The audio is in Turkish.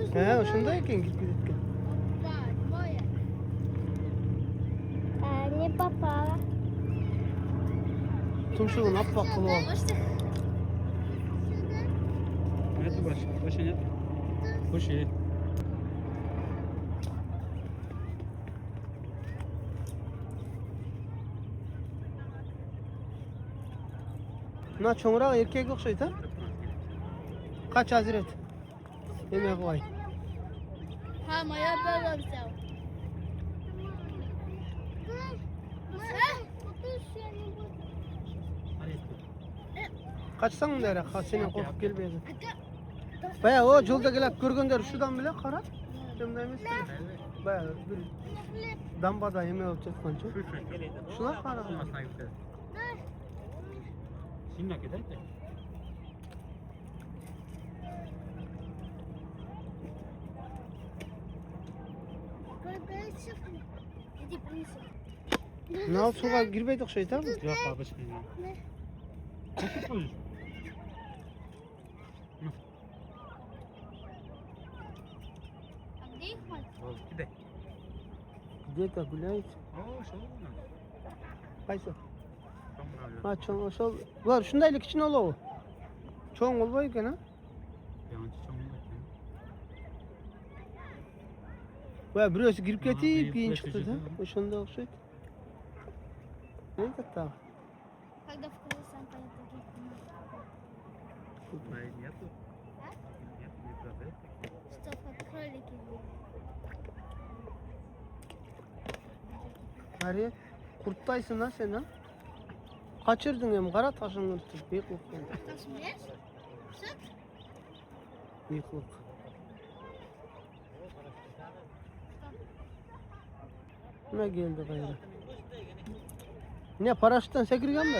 He, şunda ekan gitip ketken. Ne papa? Tumşuğun appak kılıp al. Hadi başa yap. Hoş iyi. Buna çoğurak erkek okşaydı ha? Kaç hazret? Yemek koy. Ha, maya böyle bir şey. Kaçsan dere, seni korkup gelmeydi. Baya o yolda gelip görgünler şuradan bile karar. Şimdi emin baya bir dambada yemeğe olacak kanka. Şuna karar. Şimdi ne kadar? Ne oldu suğa girmeydik şeytan mı? Yok abi şimdi. Nasıl koyuyorsun? Ol gide. Gidiyor da gülayız. Oo şov mu? Kaysa. Tamam abi. Ha çoğun şol. Var şundaylık için ola o. Çoğun olmayken ha. Yancı şov mu? Baya birisi girip Ha, getiyip bir giyin flash çıktı yüzünden. da. O şunda okşaydı. Ne katta? Когда вкусом поедет. Hayır niyatı. Niyatı bir problem. Что под кролики? Harry, kurttaysın ha sen ha. Kaçırdın hem kara taşın ırtıp bıyıklık oldu. Что смеешь? Что? Bıyıklık. Ne geldi gayrı? Ne paraşütten sekirgen mi?